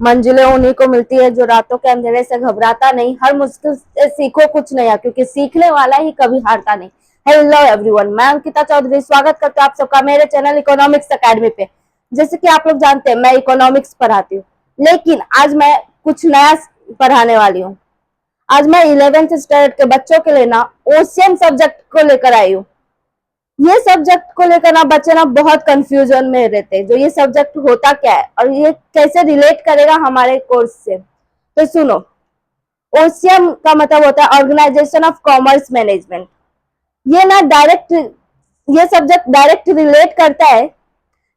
मंजिलें उन्हीं को मिलती है जो रातों के अंधेरे से घबराता नहीं। हर मुश्किल से सीखो कुछ नया, क्योंकि सीखने वाला ही कभी हारता नहीं। हेलो एवरीवन, मैं अंकिता चौधरी स्वागत करती हूँ आप सबका मेरे चैनल इकोनॉमिक्स एकेडमी पे। जैसे कि आप लोग जानते हैं मैं इकोनॉमिक्स पढ़ाती हूँ, लेकिन आज मैं कुछ नया पढ़ाने वाली हूँ। आज मैं 11th स्टैंडर्ड के बच्चों के लिए ना ओशियन सब्जेक्ट को लेकर आई हूँ। ये सब्जेक्ट को लेकर ना बच्चे ना बहुत कंफ्यूजन में रहते हैं, जो ये सब्जेक्ट होता क्या है और ये कैसे रिलेट करेगा हमारे कोर्स से। तो सुनो, ओशियन का मतलब होता है ऑर्गेनाइजेशन ऑफ कॉमर्स मैनेजमेंट। ये ना डायरेक्ट, ये सब्जेक्ट डायरेक्ट रिलेट करता है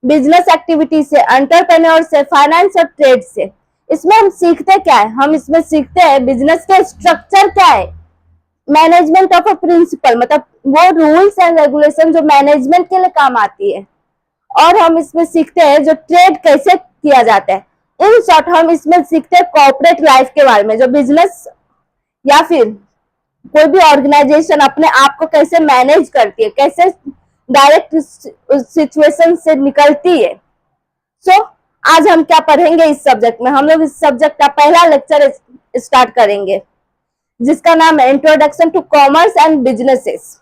बिजनेस एक्टिविटी से, एंटरप्रेन्योर से, फाइनेंस और ट्रेड से। इसमें हम सीखते क्या है? हम इसमें सीखते हैं बिजनेस के स्ट्रक्चर क्या है, मैनेजमेंट ऑफ अ प्रिंसिपल, मतलब वो रूल्स एंड रेगुलेशन जो मैनेजमेंट के लिए काम आती है, और हम इसमें सीखते हैं जो ट्रेड कैसे किया जाता है। इन शॉर्ट हम इसमें सीखते हैं कॉर्पोरेट लाइफ के बारे में, जो बिजनेस या फिर कोई भी ऑर्गेनाइजेशन अपने आप को कैसे मैनेज करती है, कैसे डायरेक्ट सिचुएशन से निकलती है। सो आज हम क्या पढ़ेंगे इस सब्जेक्ट में? हम लोग इस सब्जेक्ट का पहला लेक्चर स्टार्ट करेंगे, जिसका नाम है introduction to commerce and businesses.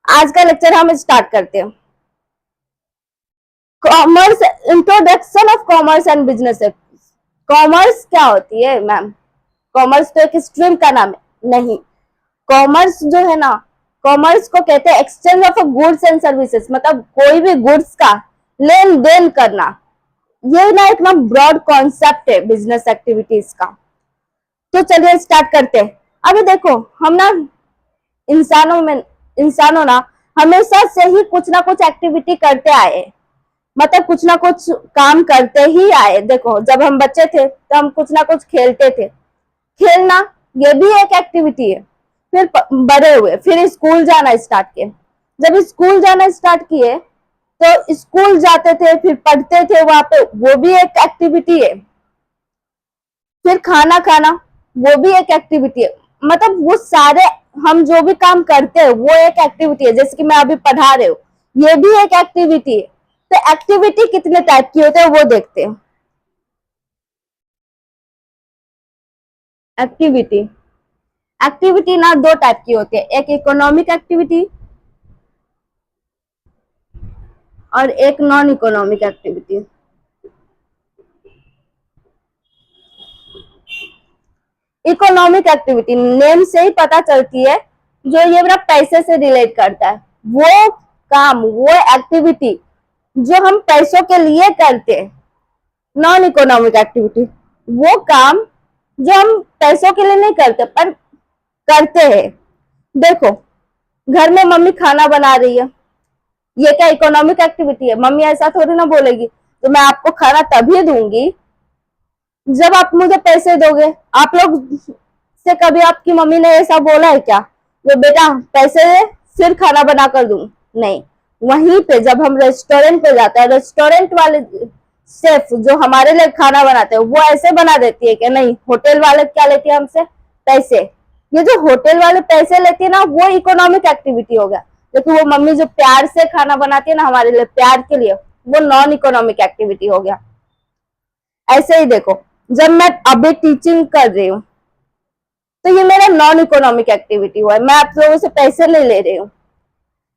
आज का लेक्चर हम स्टार्ट करते हैं। Commerce, introduction of commerce and businesses. Commerce क्या होती है मैम? कॉमर्स तो एक स्ट्रीम का नाम है? नहीं, कॉमर्स जो है ना, कॉमर्स को कहते हैं exchange of goods and services, मतलब कोई भी गुड्स का लेन देन करना। ये ना एक ना ब्रॉड कॉन्सेप्ट है बिजनेस एक्टिविटीज का। तो चलिए स्टार्ट करते हैं। अभी देखो, हम ना इंसानों ना हमेशा से ही कुछ ना कुछ एक्टिविटी करते आए, मतलब कुछ ना कुछ काम करते ही आए। देखो, जब हम बच्चे थे तो हम कुछ ना कुछ खेलते थे। खेलना ये भी एक एक्टिविटी है। फिर बड़े हुए, फिर स्कूल जाना स्टार्ट किए। जब स्कूल जाना स्टार्ट किए तो स्कूल जाते थे, फिर पढ़ते थे वहां पे, वो भी एक एक्टिविटी है। फिर खाना खाना, वो भी एक एक्टिविटी है। मतलब वो सारे हम जो भी काम करते हैं वो एक एक्टिविटी है। जैसे कि मैं अभी पढ़ा रही हूँ, ये भी एक एक्टिविटी है। तो एक्टिविटी कितने टाइप की होते हैं वो देखते हैं। एक्टिविटी, एक्टिविटी ना दो टाइप की होती है, एक इकोनॉमिक एक्टिविटी और एक non economic activity. Economic activity name से ही पता चलती है, जो ये मेरा पैसे से रिलेट करता है। वो काम, वो एक्टिविटी जो हम पैसों के लिए करते हैं। नॉन इकोनॉमिक एक्टिविटी वो काम जो हम पैसों के लिए नहीं करते पर करते हैं। देखो, घर में मम्मी खाना बना रही है, ये क्या इकोनॉमिक एक्टिविटी है? मम्मी ऐसा थोड़ी ना बोलेगी तो मैं आपको खाना तभी दूंगी जब आप मुझे पैसे दोगे। आप लोग से कभी आपकी मम्मी ने ऐसा बोला है क्या, जो बेटा पैसे दे फिर खाना बना कर दूं? नहीं। वहीं पे जब हम रेस्टोरेंट पे जाते हैं, रेस्टोरेंट वाले शेफ जो हमारे लिए खाना बनाते हैं वो ऐसे बना देती है कि नहीं, होटल वाले क्या लेती है हमसे? पैसे। ये जो होटल वाले पैसे लेती है ना, वो इकोनॉमिक एक्टिविटी हो गया। लेकिन वो मम्मी जो प्यार से खाना बनाती है ना हमारे लिए, प्यार के लिए, वो नॉन इकोनॉमिक एक्टिविटी हो गया। ऐसे ही देखो, जब मैं अभी टीचिंग कर रही हूँ तो ये मेरा नॉन इकोनॉमिक एक्टिविटी हुआ है, मैं आप लोगों से पैसे नहीं ले रही हूँ।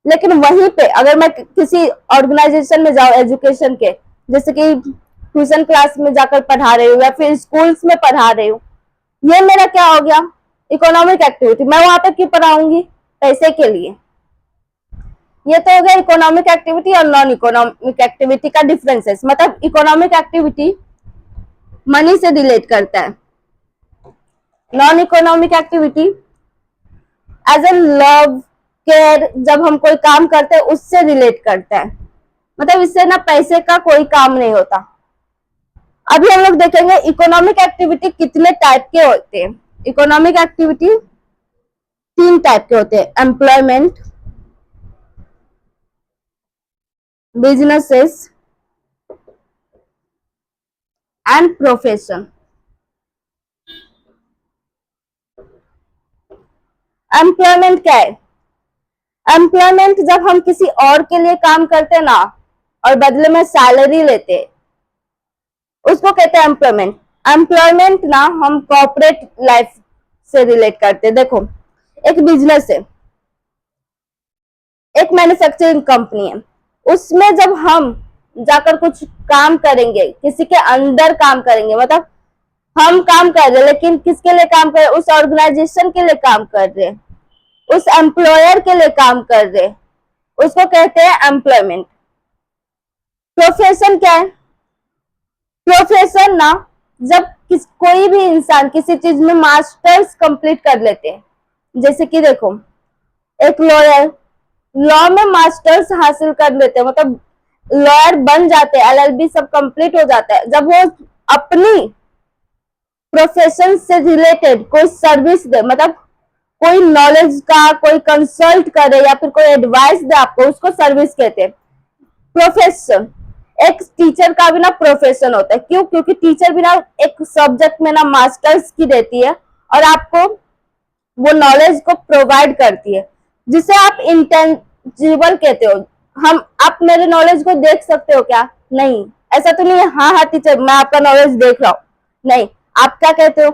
लेकिन वहीं पे अगर मैं किसी ऑर्गेनाइजेशन में जाऊँ एजुकेशन के, जैसे कि ट्यूशन क्लास में जाकर पढ़ा रही हूँ या फिर स्कूल्स में पढ़ा रही हूँ, ये मेरा क्या हो गया? Economic activity. मैं वहां पे क्यों पढ़ाऊंगी? पैसे के लिए। ये तो हो गया इकोनॉमिक एक्टिविटी और नॉन इकोनॉमिक एक्टिविटी का डिफरेंसेस। मतलब इकोनॉमिक एक्टिविटी मनी से रिलेट करता है, non economic activity as a love care, जब हम कोई काम करते हैं उससे रिलेट करता है। मतलब इससे ना पैसे का कोई काम नहीं होता। अभी हम लोग देखेंगे इकोनॉमिक एक्टिविटी कितने टाइप के होते हैं। इकोनॉमिक एक्टिविटी 3 टाइप के होते हैं, employment, businesses and profession. Employment क्या है? एम्प्लॉयमेंट जब हम किसी और के लिए काम करते हैं ना और बदले में सैलरी लेते हैं, उसको कहते हैं एम्प्लॉयमेंट। एम्प्लॉयमेंट ना हम कॉर्पोरेट लाइफ से रिलेट करते हैं। देखो, एक बिजनेस है, एक मैन्युफैक्चरिंग कंपनी है, उसमें जब हम जाकर कुछ काम करेंगे, किसी के अंदर काम करेंगे, मतलब हम काम कर रहे हैं, लेकिन किसके लिए काम कर रहे हैं? उस ऑर्गेनाइजेशन के लिए काम कर रहे हैं, उस एम्प्लॉयर के लिए काम कर रहे हैं, उसको कहते हैं एम्प्लॉयमेंट। प्रोफेशन क्या है? प्रोफेशन ना, जब कोई भी इंसान किसी चीज में मास्टर्स कंप्लीट कर लेते हैं, जैसे कि देखो, एक लॉयर लॉ में मास्टर्स हासिल कर लेते हैं, मतलब लॉयर बन जाते हैं, एलएलबी सब कंप्लीट हो जाता है, जब वो अपनी प्रोफेशन से रिलेटेड कोई सर्विस दे, मतलब कोई नॉलेज का कोई कंसल्ट करे या फिर कोई एडवाइस दे आपको, उसको सर्विस कहते हैं। प्रोफेशन, एक टीचर का भी ना प्रोफेशन होता है। क्यों? क्योंकि टीचर भी ना एक सब्जेक्ट में ना मास्टर्स की देती है और आपको वो नॉलेज को प्रोवाइड करती है, जिसे आप इंटेंजिबल कहते हो। आप मेरे नॉलेज को देख सकते हो क्या? नहीं, ऐसा तो नहीं है हाँ हाँ टीचर मैं आपका नॉलेज देख रहा हूँ। नहीं, आप क्या कहते हो?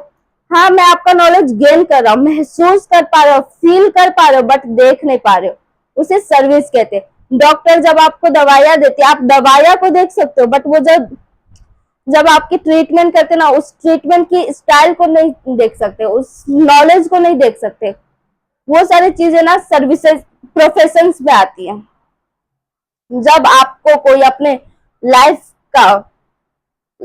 हाँ मैं आपका नॉलेज गेन कर रहा हूँ, महसूस कर पा रहे हो, फील कर पा रहे हो, बट देख नहीं पा रहे हो, उसे सर्विस कहते हैं। डॉक्टर जब आपको दवाइयां देते हैं, आप दवाइयां को देख सकते हो, बट वो जब जब आपकी ट्रीटमेंट करते ना, उस ट्रीटमेंट की स्टाइल को नहीं देख सकते, उस नॉलेज को नहीं देख सकते। वो सारी चीजें ना सर्विसेज प्रोफेशंस में आती हैं। जब आपको कोई अपने लाइफ का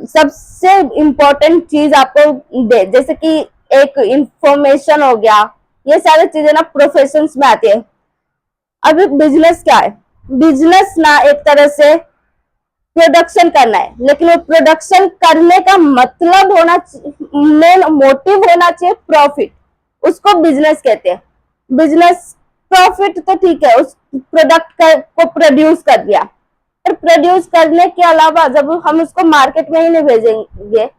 सबसे इंपॉर्टेंट चीज आपको दे, जैसे कि एक इंफॉर्मेशन हो गया, ये सारी चीजें ना प्रोफेशंस में आती है। अभी बिजनेस क्या है? बिजनेस ना एक तरह से प्रोडक्शन करना है, लेकिन वो प्रोडक्शन करने का मतलब होना, मेन मोटिव होना चाहिए प्रॉफिट, उसको बिजनेस कहते हैं। बिजनेस प्रॉफिट तो ठीक है, उस प्रोडक्ट को प्रोड्यूस कर दिया, पर प्रोड्यूस करने के अलावा जब हम उसको मार्केट में ही नहीं भेजेंगे,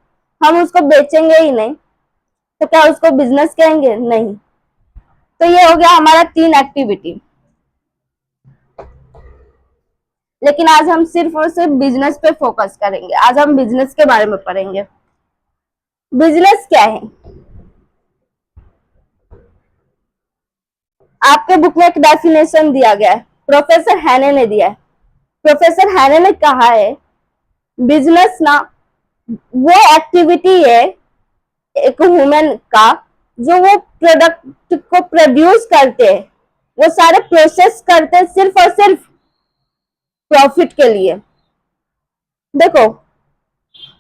हम उसको बेचेंगे ही नहीं, तो क्या उसको बिजनेस कहेंगे? नहीं। तो ये हो गया हमारा 3 एक्टिविटी। लेकिन आज हम सिर्फ और सिर्फ बिजनेस पे फोकस करेंगे। आज हम बिजनेस के बारे में पढ़ेंगे। बिजनेस क्या है? आपके बुक में एक डेफिनेशन दिया गया है, प्रोफेसर हैने ने दिया है। प्रोफेसर हैने ने कहा है बिजनेस ना वो एक्टिविटी है एक ह्यूमन का, जो वो प्रोडक्ट को प्रोड्यूस करते हैं, वो सारे प्रोसेस करते हैं सिर्फ और सिर्फ प्रॉफिट के लिए। देखो,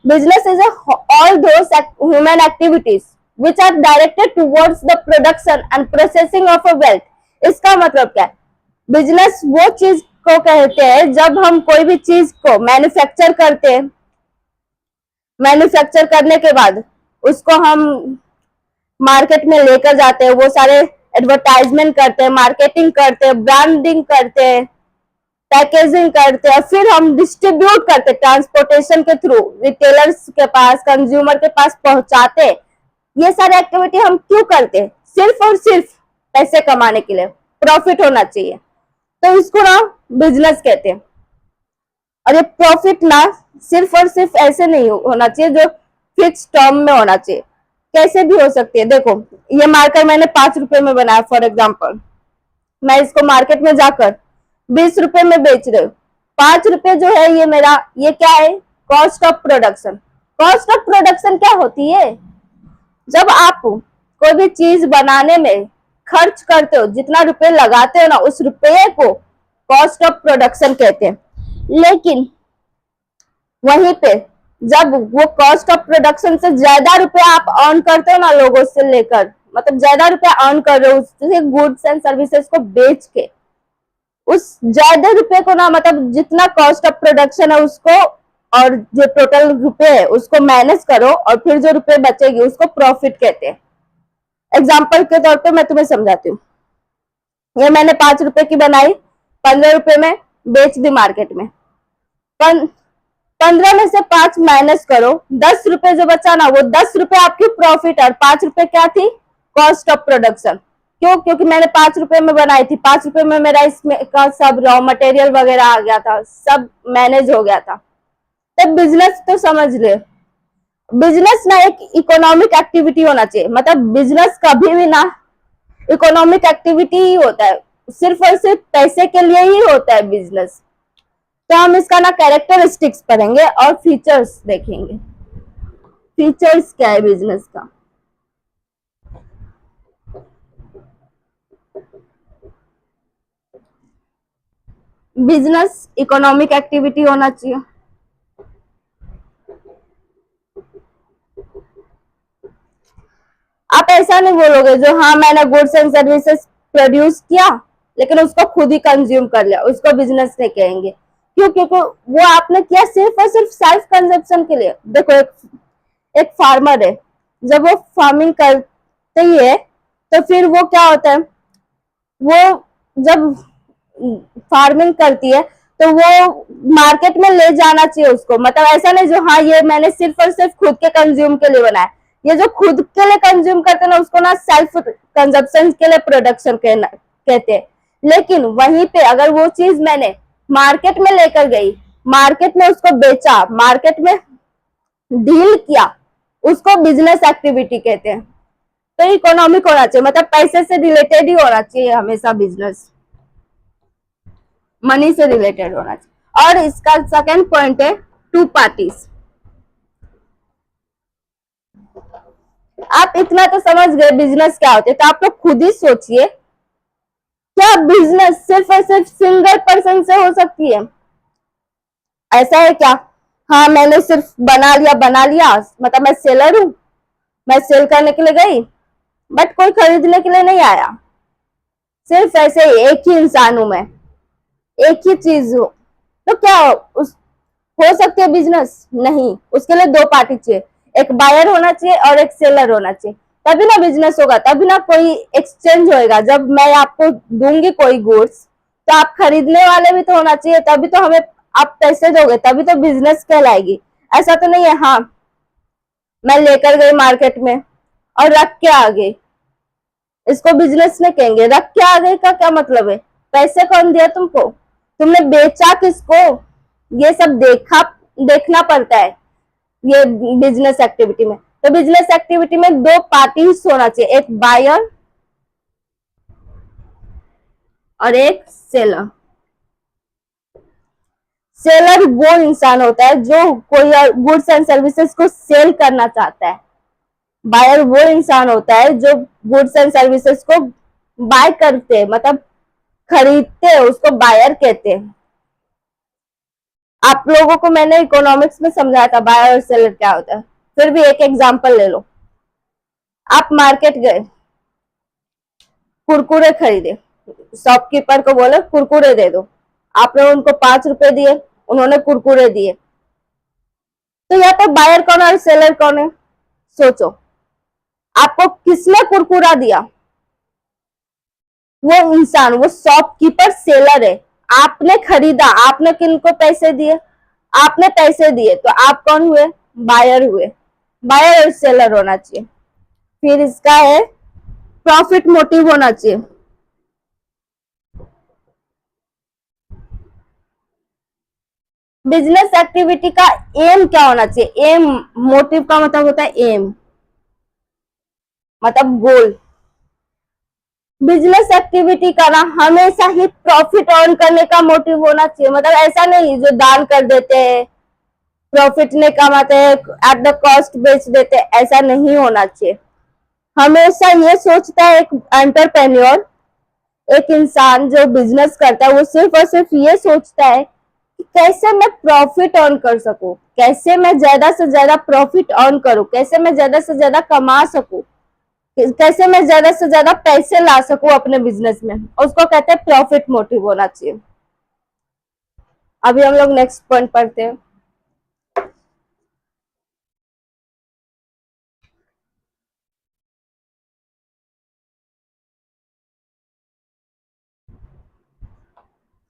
business is all those human activities which are directed towards the production and processing of a wealth। इसका मतलब क्या है? बिजनेस वो चीज को कहते हैं जब हम कोई भी चीज को मैन्युफैक्चर करते हैं, मैन्युफैक्चर करने के बाद उसको हम मार्केट में लेकर जाते हैं, वो सारे एडवर्टाइजमेंट करते हैं, मार्केटिंग करते हैं, ब्रांडिंग करते हैं, पैकेजिंग करते हैं, फिर हम डिस्ट्रीब्यूट करते हैं ट्रांसपोर्टेशन के थ्रू, रिटेलर्स के पास, कंज्यूमर के पास पहुंचाते हैं। ये सारे एक्टिविटी हम क्यों करते हैं? सिर्फ और सिर्फ पैसे कमाने के लिए, प्रॉफिट होना चाहिए, तो इसको ना बिजनेस कहते हैं। और ये प्रॉफिट ना सिर्फ और सिर्फ ऐसे नहीं होना चाहिए जो फिक्स टर्म में होना चाहिए, कैसे भी हो सकती है। देखो, ये मार्कर मैंने 5 रुपए में बनाया, फॉर एग्जाम्पल मैं इसको मार्केट में जाकर 20 रुपए में बेच रहे हो, 5 रुपए जो है ये मेरा, ये क्या है? Cost of production. Cost of production क्या होती है? जब आप कोई भी चीज बनाने में खर्च करते हो, जितना रुपए लगाते हो ना, उस रुपये को कॉस्ट ऑफ प्रोडक्शन कहते हैं। लेकिन वहीं पे जब वो कॉस्ट ऑफ प्रोडक्शन से ज्यादा रुपए आप अर्न करते हो ना, लोगों से लेकर, मतलब ज्यादा रुपए अर्न कर रहे हो उससे, गुड्स एंड सर्विसेज को बेच के, उस ज्यादा रुपए को ना, मतलब जितना कॉस्ट ऑफ प्रोडक्शन है उसको और जो टोटल रुपए है उसको माइनस करो, और फिर जो रुपए बचेगी उसको प्रॉफिट कहते हैं। एग्जाम्पल के तौर पे मैं तुम्हें समझाती हूँ। ये मैंने 5 रुपए की बनाई, 15 रुपए में बेच दी मार्केट में, 15 में से 5 माइनस करो, 10 रुपए जो बचा ना, वो 10 रुपए आपकी प्रॉफिट और 5 रुपए क्या थी? Cost of production. क्यों? क्योंकि मैंने 5 रुपए में बनाई थी, 5 रुपए में मेरा इसमें का सब रॉ मटेरियल वगैरह आ गया था, सब मैनेज हो गया था। तब बिजनेस तो समझ ले, बिजनेस ना एक इकोनॉमिक एक्टिविटी होना चाहिए, मतलब बिजनेस कभी भी ना इकोनॉमिक एक्टिविटी ही होता है, सिर्फ और सिर्फ पैसे के लिए ही होता है बिजनेस। तो हम इसका ना कैरेक्टरिस्टिक्स पढ़ेंगे और फीचर्स देखेंगे। फीचर्स क्या है बिजनेस का। बिजनेस इकोनॉमिक एक्टिविटी होना चाहिए। आप ऐसा नहीं बोलोगे जो हाँ मैंने गुड्स एंड सर्विसेज प्रोड्यूस किया लेकिन उसको खुद ही कंज्यूम कर लिया, उसको बिजनेस नहीं कहेंगे। क्यों? क्योंकि वो आपने किया सिर्फ और सिर्फ सेल्फ कंजप्शन के लिए। देखो एक फार्मर है, जब वो फार्मिंग करते ही है तो फिर वो क्या होता है, वो जब फार्मिंग करती है तो वो मार्केट में ले जाना चाहिए उसको, मतलब ऐसा नहीं जो हाँ ये मैंने सिर्फ और सिर्फ खुद के कंज्यूम के लिए बनाया। ये जो खुद के लिए कंज्यूम करते हैं ना उसको ना सेल्फ कंजप्शन के लिए प्रोडक्शन कहते हैं। लेकिन वहीं पे अगर वो चीज मैंने मार्केट में लेकर गई, मार्केट में उसको बेचा, मार्केट में डील किया, उसको बिजनेस एक्टिविटी कहते हैं। तो इकोनॉमिक होना चाहिए, मतलब पैसे से रिलेटेड ही होना चाहिए हमेशा बिजनेस, मनी से रिलेटेड होना चाहिए। और इसका सेकंड पॉइंट है टू पार्टीज। आप इतना तो समझ गए बिजनेस क्या होते है, तो आप लोग खुद ही सोचिए क्या बिजनेस सिर्फ और सिर्फ सिंगल पर्सन से हो सकती है? ऐसा है क्या? हाँ मैंने सिर्फ बना लिया, मतलब मैं सेलर हूं, मैं सेल करने के लिए गई बट कोई खरीदने के लिए नहीं आया, सिर्फ ऐसे एक ही इंसान हूं मैं, एक ही चीज हो, तो क्या उस हो सकती है बिजनेस? नहीं, उसके लिए दो पार्टी चाहिए, एक बायर होना चाहिए और एक सेलर होना चाहिए, तभी ना बिजनेस होगा, तभी ना कोई एक्सचेंज होएगा। जब मैं आपको दूंगी कोई गुड्स तो आप खरीदने वाले भी तो होना चाहिए, तभी तो हमें आप पैसे दोगे, तभी तो बिजनेस कहलाएगी। ऐसा तो नहीं है हाँ मैं लेकर गई मार्केट में और रख के आ गई, इसको बिजनेस नहीं कहेंगे। रख के आ गए का क्या मतलब है? पैसे कौन दिया तुमको? तुमने बेचा किसको? ये सब देखना पड़ता है ये बिजनेस एक्टिविटी में। तो बिजनेस एक्टिविटी में दो पार्टीज होना चाहिए, एक बायर और एक सेलर। सेलर वो इंसान होता है जो कोई गुड्स एंड सर्विसेज को सेल करना चाहता है। बायर वो इंसान होता है जो गुड्स एंड सर्विसेज को बाय करते हैं, मतलब खरीदते हैं, उसको बायर कहते हैं। आप लोगों को मैंने इकोनॉमिक्स में समझाया था बायर और सेलर क्या होता है, फिर भी एक एग्जांपल ले लो। आप मार्केट गए, कुरकुरे खरीदे, शॉपकीपर को बोले कुरकुरे दे दो, आपने उनको 5 रुपए दिए, उन्होंने कुरकुरे दिए, तो यहाँ पे बायर कौन है और सेलर कौन है? सोचो, आपको किसने कुरकुरा दिया? वो इंसान, वो शॉपकीपर सेलर है। आपने खरीदा, आपने किनको पैसे दिए? आपने पैसे दिए, तो आप कौन हुए? बायर हुए। बायर और सेलर होना चाहिए। फिर इसका है प्रॉफिट मोटिव होना चाहिए। बिजनेस एक्टिविटी का एम क्या होना चाहिए? एम, मोटिव का मतलब होता है एम, मतलब गोल। बिजनेस एक्टिविटी का ना हमेशा ही प्रॉफिट अर्न करने का मोटिव होना चाहिए, मतलब ऐसा नहीं जो दान कर देते हैं, प्रॉफिट नहीं कमाते हैं, एट द कॉस्ट बेच देते हैं, ऐसा नहीं होना चाहिए। हमेशा ये सोचता है एक एंटरप्रेन्योर, एक इंसान जो बिजनेस करता है, वो सिर्फ और सिर्फ ये सोचता है कि कैसे मैं प्रॉफिट अर्न कर सकूं, कैसे मैं ज्यादा से ज्यादा प्रॉफिट अर्न करूं, कैसे मैं ज्यादा से ज्यादा कमा सकूं, कैसे मैं ज्यादा से ज्यादा पैसे ला सकूं अपने बिजनेस में, उसको कहते हैं प्रॉफिट मोटिव होना चाहिए। अभी हम लोग नेक्स्ट पॉइंट पढ़ते हैं।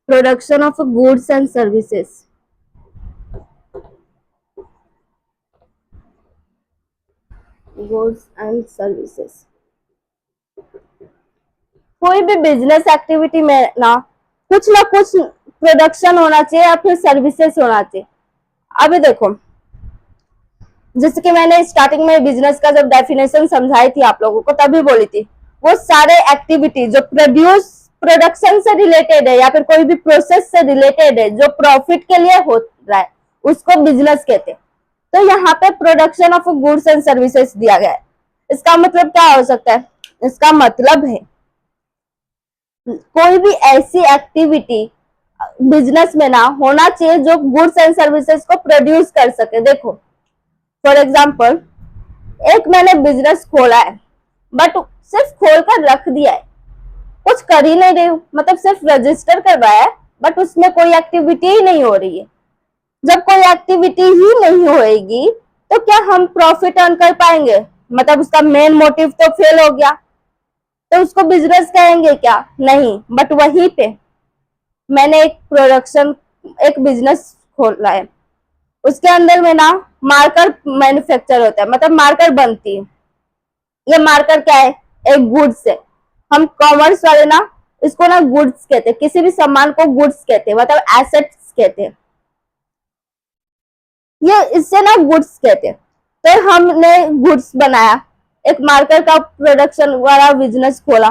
Production of goods and services. Goods and services, कोई भी बिजनेस एक्टिविटी में ना कुछ प्रोडक्शन होना चाहिए या फिर सर्विसेज होना चाहिए। अभी देखो, जैसे कि मैंने स्टार्टिंग में बिजनेस का जब डेफिनेशन समझाई थी आप लोगों को, तभी बोली थी वो सारे एक्टिविटी जो प्रोडक्शन से रिलेटेड है या फिर कोई भी प्रोसेस से रिलेटेड है जो प्रॉफिट के लिए हो रहा है उसको बिजनेस कहते हैं। तो यहाँ पे production of goods and services दिया गया है। इसका मतलब क्या हो सकता है? इसका मतलब है कोई भी ऐसी एक्टिविटी बिजनेस में ना होना चाहिए जो गुड्स एंड सर्विसेज को प्रोड्यूस कर सके। देखो फॉर एग्जाम्पल, एक मैंने बिजनेस खोला है बट सिर्फ खोल कर रख दिया है, कुछ कर ही नहीं रही हूँ, मतलब सिर्फ रजिस्टर करवाया है बट उसमें कोई एक्टिविटी ही नहीं हो रही है। जब कोई एक्टिविटी ही नहीं होएगी तो क्या हम प्रॉफिट अर्न कर पाएंगे? मतलब उसका मेन मोटिव तो फेल हो गया, तो उसको बिजनेस कहेंगे क्या? नहीं। बट वहीं पे मैंने एक बिजनेस खोला है, उसके अंदर में ना मार्कर मैन्युफैक्चर होता है, मतलब मार्कर बनती है। ये मार्कर क्या है? एक गुड्स है। हम कॉमर्स वाले ना इसको ना गुड्स कहते हैं, किसी भी सामान को गुड्स कहते हैं, मतलब एसेट्स कहते हैं। ये इससे ना गुड्स कहते हैं। तो हमने गुड्स बनाया, एक मार्कर का प्रोडक्शन वाला बिजनेस खोला,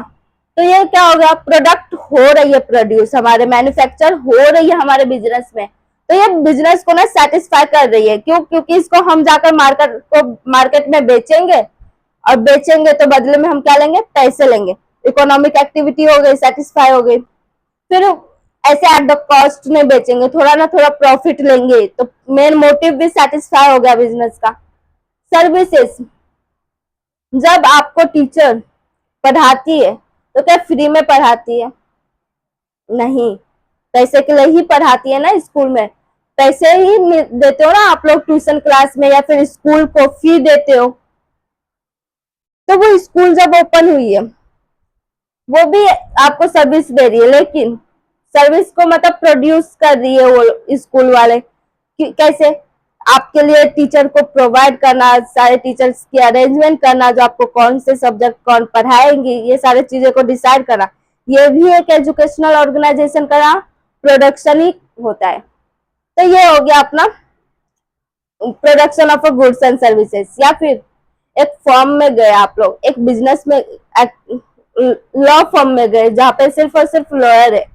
तो ये क्या हो गया? प्रोडक्ट हो रही है प्रोड्यूस, हमारे मैन्युफैक्चर हो रही है हमारे बिजनेस में, तो ये बिजनेस को ना सेटिस्फाई कर रही है। क्यों? क्योंकि इसको हम जाकर मार्केट में बेचेंगे, और बेचेंगे तो बदले में हम क्या लेंगे? पैसे लेंगे। इकोनॉमिक एक्टिविटी हो गई, सेटिस्फाई हो गई। फिर ऐसे एट द कॉस्ट में बेचेंगे, थोड़ा ना थोड़ा प्रॉफिट लेंगे, तो मेन मोटिव भी सेटिस्फाई हो गया बिजनेस का। सर्विसेज, जब आपको टीचर पढ़ाती है तो क्या फ्री में पढ़ाती है? नहीं, पैसे के लिए ही पढ़ाती है ना। स्कूल में पैसे ही देते हो ना आप लोग, ट्यूशन क्लास में या फिर स्कूल को फी देते हो। तो वो स्कूल जब ओपन हुई है वो भी आपको सर्विस दे रही है, लेकिन सर्विस को मतलब प्रोड्यूस कर रही है वो स्कूल वाले। कैसे? आपके लिए टीचर को प्रोवाइड करना, सारे टीचर्स की अरेंजमेंट करना, जो आपको कौन से सब्जेक्ट कौन पढ़ाएंगे, ये सारे चीजें को डिसाइड करना, ये भी एक एजुकेशनल ऑर्गेनाइजेशन का प्रोडक्शन ही होता है। तो ये हो गया अपना production of goods and services. या फिर एक फॉर्म में गए आप लोग, एक बिजनेस में, लॉ फॉर्म में गए जहाँ पे सिर्फ और सिर्फ लॉयर है,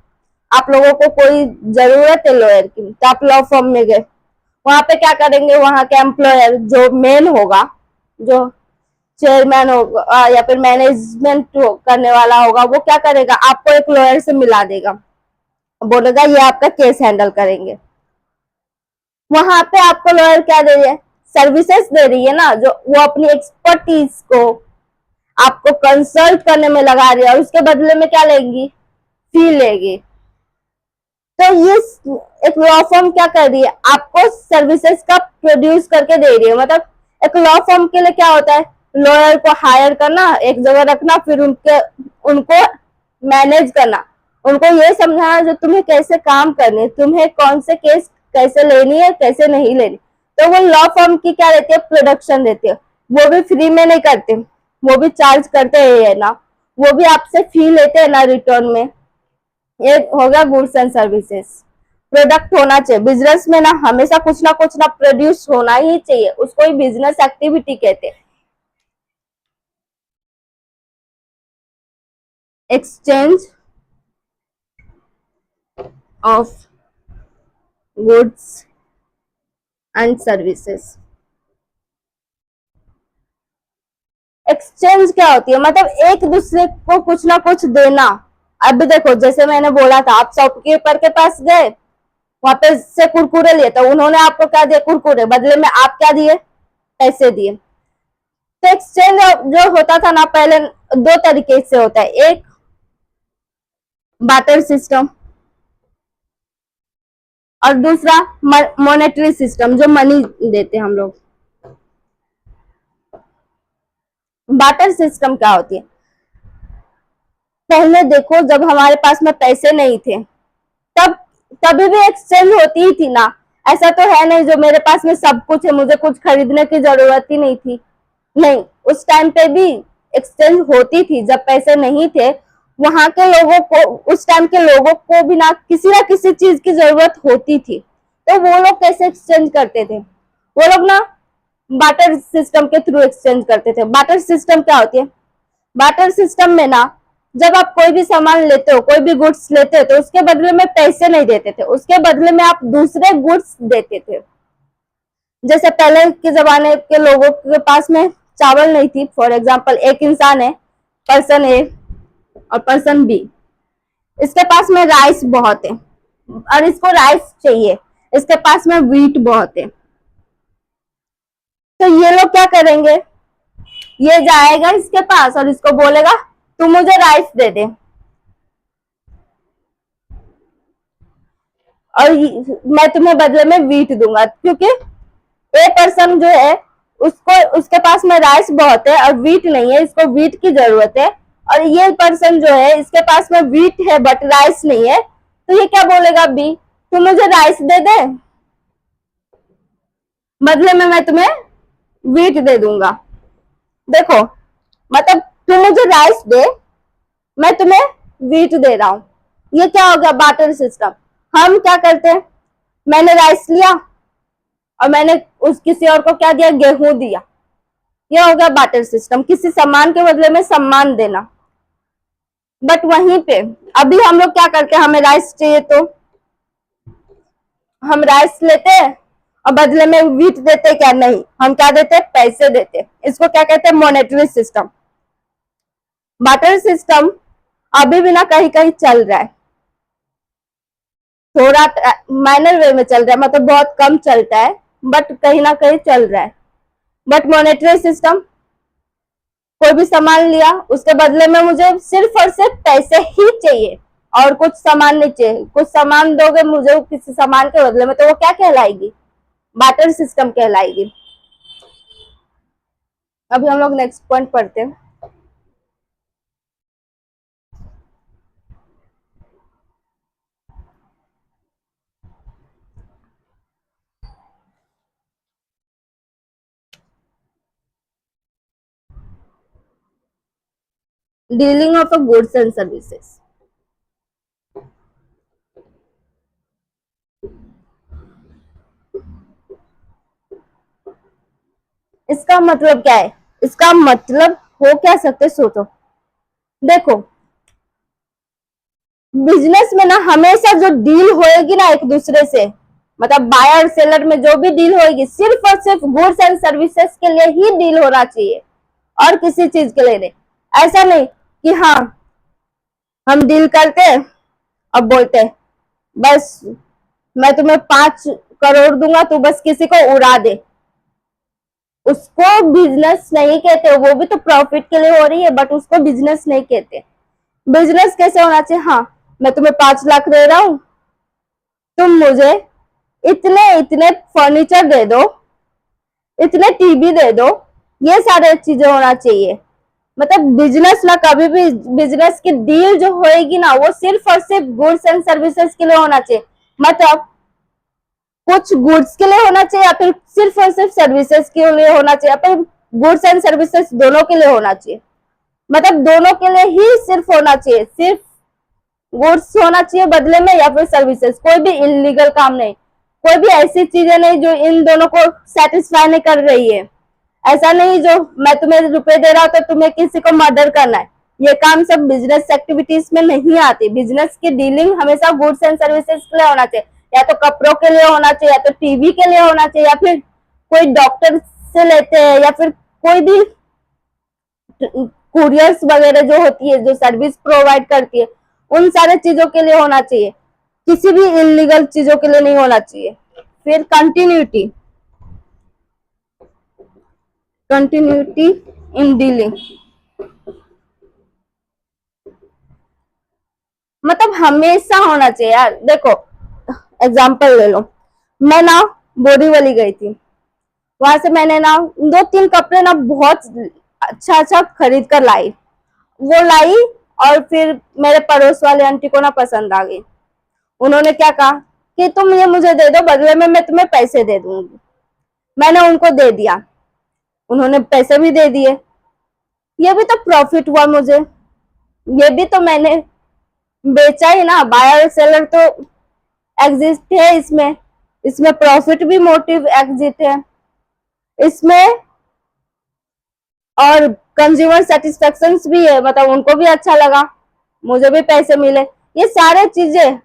आप लोगों को कोई जरूरत है लॉयर की, तो आप लॉ फॉर्म में गए। वहां पे क्या करेंगे? वहां के एम्प्लॉयर जो मेन होगा, जो चेयरमैन होगा या फिर मैनेजमेंट करने वाला होगा, वो क्या करेगा? आपको एक लॉयर से मिला देगा, बोलेगा ये आपका केस हैंडल करेंगे। वहां पे आपको लॉयर क्या दे रही है? सर्विसेज दे रही है ना, जो वो अपनी एक्सपर्टीज को आपको कंसल्ट करने में लगा रही है, और उसके बदले में क्या लेंगी? फी लेगी। तो ये एक लॉ फर्म क्या कर रही है? आपको सर्विसेज का प्रोड्यूस करके दे रही है। मतलब एक लॉ फर्म के लिए क्या होता है? लॉयर को हायर करना, एक जगह रखना, फिर उनको मैनेज करना, उनको ये समझाना जो तुम्हें कैसे काम करने, तुम्हें कौन से केस कैसे लेनी है, कैसे नहीं लेनी। तो वो लॉ फर्म की क्या रहती है? प्रोडक्शन रहती है। वो भी फ्री में नहीं करते, वो भी चार्ज करते हैं ना, वो भी आपसे फी लेते हैं ना रिटर्न में। ये होगा गुड्स एंड सर्विसेज। प्रोडक्ट होना चाहिए बिजनेस में ना, हमेशा कुछ ना प्रोड्यूस होना ही चाहिए, उसको ही बिजनेस एक्टिविटी कहते हैं। Exchange of goods and services. Exchange क्या होती है? मतलब एक दूसरे को कुछ ना कुछ देना। अब देखो, जैसे मैंने बोला था, आप शॉपकीपर के पास गए, वहां पे से कुरकुरे लिए, तो उन्होंने आपको क्या दिया? कुरकुरे। बदले में आप क्या दिए? पैसे दिए। तो एक्सचेंज जो होता था ना पहले, दो तरीके से होता है। एक बाटर सिस्टम, और दूसरा मॉनेटरी सिस्टम, जो मनी देते हम लोग। बाटर सिस्टम क्या होती है? पहले देखो, जब हमारे पास में पैसे नहीं थे तब तभी भी एक्सचेंज होती ही थी ना। ऐसा तो है नहीं जो मेरे पास में सब कुछ है, मुझे कुछ खरीदने की जरूरत ही नहीं थी। नहीं, उस टाइम पे भी एक्सचेंज होती थी। जब पैसे नहीं थे, वहां के लोगों को, उस टाइम के लोगों को भी ना किसी चीज की जरूरत होती थी। तो वो लोग कैसे एक्सचेंज करते थे? वो लोग ना बाटर सिस्टम के थ्रू एक्सचेंज करते थे। बाटर सिस्टम क्या होती है? बाटर सिस्टम में ना, जब आप कोई भी सामान लेते हो, कोई भी गुड्स लेते हो, तो उसके बदले में पैसे नहीं देते थे, उसके बदले में आप दूसरे गुड्स देते थे। जैसे पहले के जमाने के लोगों के पास में चावल नहीं थी, फॉर एग्जाम्पल एक इंसान है, पर्सन ए और पर्सन बी, इसके पास में राइस बहुत है और इसको राइस चाहिए, इसके पास में व्हीट बहुत है, तो ये लोग क्या करेंगे, ये जाएगा इसके पास और इसको बोलेगा तू मुझे राइस दे दे, और मैं तुम्हें बदले में व्हीट दूंगा, क्योंकि ए पर्सन जो है उसको, उसके पास में राइस बहुत है और व्हीट नहीं है, इसको व्हीट की जरूरत है, और ये पर्सन जो है इसके पास में व्हीट है बट राइस नहीं है, तो ये क्या बोलेगा, बी तू मुझे राइस दे दे, बदले में मैं तुम्हें व्हीट दे दूंगा। देखो, मतलब तू मुझे राइस दे, मैं तुम्हें व्हीट दे रहा हूं, ये क्या हो गया, बाटर सिस्टम। हम क्या करते हैं, मैंने राइस लिया और मैंने उस किसी और को क्या दिया, गेहूं दिया, यह हो गया बाटर सिस्टम, किसी सम्मान के बदले में सम्मान देना। बट वहीं पे अभी हम लोग क्या करते हैं, हमें राइस चाहिए तो हम राइस लेते हैं और बदले में व्हीट देते, क्या नहीं, हम क्या देते हैं, पैसे देते। इसको क्या कहते हैं, मॉनेटरी सिस्टम। बाटर सिस्टम अभी भी ना कहीं कहीं चल रहा है, थोड़ा माइनर वे में चल रहा है, मतलब बहुत कम चलता है, बट कहीं ना कहीं चल रहा है। बट मॉनेटरी सिस्टम, कोई भी सामान लिया, उसके बदले में मुझे सिर्फ और सिर्फ पैसे ही चाहिए और कुछ सामान नहीं चाहिए, कुछ सामान दोगे मुझे किसी सामान के बदले में, तो वो क्या कहलाएगी, बाटर सिस्टम कहलाएगी। अभी हम लोग नेक्स्ट पॉइंट पढ़ते हैं। Dealing of a goods and services. इसका मतलब क्या है, इसका मतलब हो क्या सकते, सोचो। देखो, बिजनेस में ना हमेशा जो डील होएगी ना एक दूसरे से, मतलब बायर सेलर में जो भी डील होएगी, सिर्फ और सिर्फ गुड्स एंड सर्विसेज के लिए ही डील होना चाहिए और किसी चीज के लिए नहीं। ऐसा नहीं कि हाँ हम डील करते अब बोलते बस मैं तुम्हें 5 करोड़ दूंगा, तू बस किसी को उड़ा दे, उसको बिजनेस नहीं कहते, वो भी तो प्रॉफिट के लिए हो रही है, बट उसको बिजनेस नहीं कहते। बिजनेस कैसे होना चाहिए, हाँ मैं तुम्हें 5 लाख दे रहा हूं, तुम मुझे इतने इतने फर्नीचर दे दो, इतने टीवी दे दो, ये सारे चीजें होना चाहिए। मतलब बिजनेस ना, कभी भी बिजनेस की डील जो होएगी ना, वो सिर्फ और सिर्फ गुड्स एंड सर्विसेज के लिए होना चाहिए, मतलब कुछ गुड्स के लिए होना चाहिए या फिर सिर्फ और सिर्फ सर्विसेज के लिए होना चाहिए, या फिर गुड्स एंड सर्विसेज दोनों के लिए होना चाहिए, मतलब दोनों के लिए ही सिर्फ होना चाहिए, सिर्फ गुड्स होना चाहिए बदले में या फिर सर्विसेज, कोई भी इलीगल काम नहीं, कोई भी ऐसी चीजें नहीं जो इन दोनों को सेटिस्फाई नहीं कर रही है। ऐसा नहीं जो मैं तुम्हें रुपए दे रहा हूं तो तुम्हें किसी को मर्डर करना है, ये काम सब बिजनेस एक्टिविटीज में नहीं आती। बिजनेस की डीलिंग हमेशा गुड्स एंड सर्विसेज के लिए होना चाहिए, या तो कपड़ों के लिए होना चाहिए, या तो टीवी के लिए होना चाहिए, या फिर कोई डॉक्टर से लेते हैं, या फिर कोई भी कुरियर्स वगैरह जो होती है, जो सर्विस प्रोवाइड करती है, उन सारे चीजों के लिए होना चाहिए, किसी भी इलीगल चीजों के लिए नहीं होना चाहिए। फिर कंटिन्यूटी, कंटिन्यूटी इन डीलिंग, मतलब हमेशा होना चाहिए यार। देखो एग्जांपल ले लो, मैं ना बोरीवली गई थी, वहां से मैंने ना 2-3 कपड़े ना बहुत अच्छा अच्छा खरीद कर लाई, वो लाई, और फिर मेरे पड़ोस वाले आंटी को ना पसंद आ गई, उन्होंने क्या कहा कि तुम ये मुझे दे दो, बदले में मैं तुम्हें पैसे दे दूंगी। मैंने उनको दे दिया, उन्होंने पैसे भी दे दिए, ये भी तो प्रॉफिट हुआ मुझे, ये भी तो मैंने बेचा ही ना, बायर सेलर तो एग्जिस्ट है इसमें, इसमें प्रॉफिट भी मोटिव एग्जिट है, इसमें और कंज्यूमर सेटिस्फेक्शन भी है, मतलब उनको भी अच्छा लगा, मुझे भी पैसे मिले, ये सारे चीजें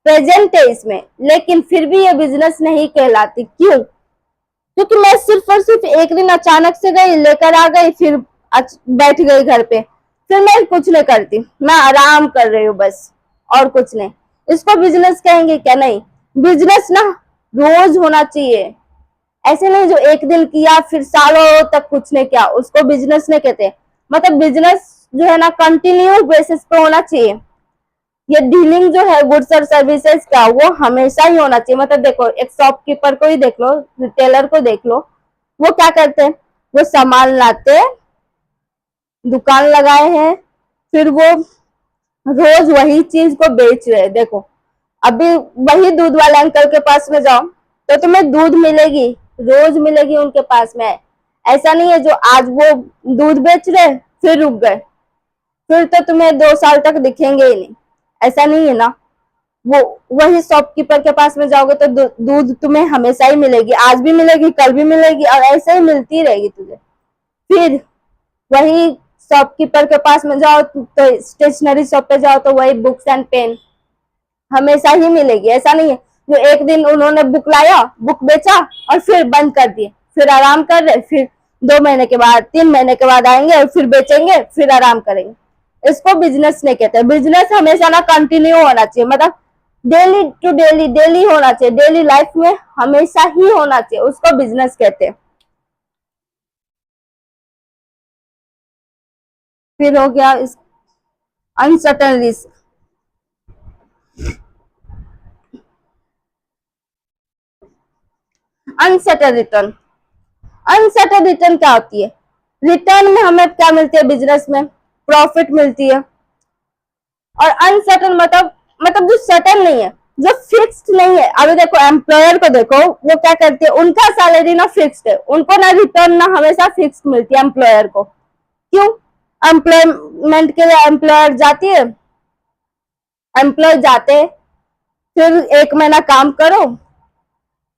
प्रेजेंट है इसमें, लेकिन फिर भी ये बिजनेस नहीं कहलाती। क्यों? क्योंकि मैं सिर्फ और सिर्फ एक दिन अचानक से गई, लेकर आ गई, फिर बैठ गई घर पे, फिर मैं कुछ नहीं करती, मैं आराम कर रही हूँ बस, और कुछ नहीं। इसको बिजनेस कहेंगे क्या? नहीं, बिजनेस ना रोज होना चाहिए, ऐसे नहीं जो एक दिन किया फिर सालों तक कुछ नहीं किया, उसको बिजनेस नहीं कहते। मतलब बिजनेस जो है ना कंटिन्यू बेसिस पे होना चाहिए। ये डीलिंग जो है गुड्स और सर्विसेज का, वो हमेशा ही होना चाहिए। मतलब देखो, एक शॉपकीपर को ही देख लो, रिटेलर को देख लो, वो क्या करते हैं? वो सामान लाते, दुकान लगाए हैं, फिर वो रोज वही चीज को बेच रहे हैं। देखो, अभी वही दूध वाले अंकल के पास में जाओ तो तुम्हें दूध मिलेगी, रोज मिलेगी उनके पास में। ऐसा नहीं है जो आज वो दूध बेच रहे फिर रुक गए, फिर तो तुम्हें 2 साल तक दिखेंगे ही नहीं, ऐसा नहीं है ना। वो वही शॉपकीपर के पास में जाओगे तो दूध तुम्हें हमेशा ही मिलेगी, आज भी मिलेगी, कल भी मिलेगी, और ऐसे ही मिलती रहेगी तुझे। फिर वही शॉपकीपर के पास में जाओ तो स्टेशनरी शॉप पे जाओ तो वही बुक्स एंड पेन हमेशा ही मिलेगी। ऐसा नहीं है जो एक दिन उन्होंने बुक लाया, बुक बेचा और फिर बंद कर दिए, फिर आराम कर रहे, फिर 2 महीने के बाद 3 महीने के बाद आएंगे और फिर बेचेंगे, फिर आराम करेंगे। इसको बिजनेस नहीं कहते। बिजनेस हमेशा ना कंटिन्यू होना चाहिए, मतलब डेली टू डेली, डेली होना चाहिए, डेली लाइफ में हमेशा ही होना चाहिए, उसको बिजनेस कहते हैं। फिर हो गया uncertain risk. Uncertain return, uncertain return क्या होती है? रिटर्न में हमें क्या मिलती है? बिजनेस में प्रॉफिट मिलती है। और अनसर्टन मतलब जो सर्टन नहीं है, जो फिक्स्ड नहीं है। अभी देखो एम्प्लॉयर को देखो, वो क्या करते हैं, उनका सैलरी ना फिक्स्ड है, उनको ना रिटर्न ना हमेशा फिक्स्ड मिलती है एम्प्लॉयर को। क्यों? एम्प्लॉयमेंट के लिए एम्प्लॉयर जाती है, एम्प्लॉय जाते, फिर 1 महीना काम करो,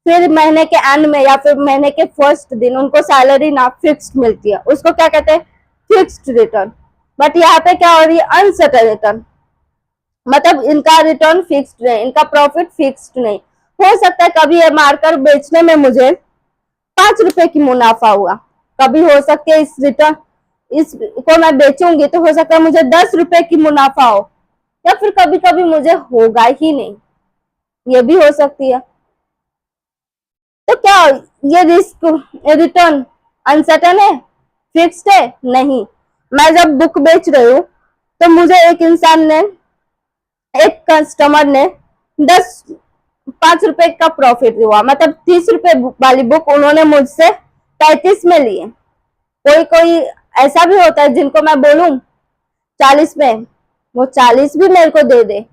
फिर महीने के एंड में या फिर महीने के फर्स्ट दिन उनको सैलरी ना फिक्स्ड मिलती है, उसको क्या कहते हैं? Fixed return. बट यहाँ पे क्या हो रही है? अनसर्टन रिटर्न, मतलब इनका रिटर्न फिक्स्ड नहीं, इनका प्रॉफिट फिक्स्ड नहीं। हो सकता है कभी ये मारकर बेचने में मुझे 5 रुपए की मुनाफा हुआ, कभी हो सकता है इस रिटर्न इसको मैं बेचूंगी तो हो सकता है मुझे 10 रुपए की मुनाफा हो, या फिर कभी कभी मुझे होगा ही नहीं, ये भी हो सकती है। तो क्या ये रिस्क रिटर्न अनसर्टन है, फिक्स्ड है? नहीं। मैं जब बुक बेच रही हूँ तो मुझे एक इंसान ने, एक कस्टमर ने 5 रुपए का प्रॉफिट हुआ, मतलब 30 रुपए वाली बुक उन्होंने मुझसे 35 में लिए। कोई कोई ऐसा भी होता है जिनको मैं बोलूं 40 में, वो 40 भी मेरे को दे दे।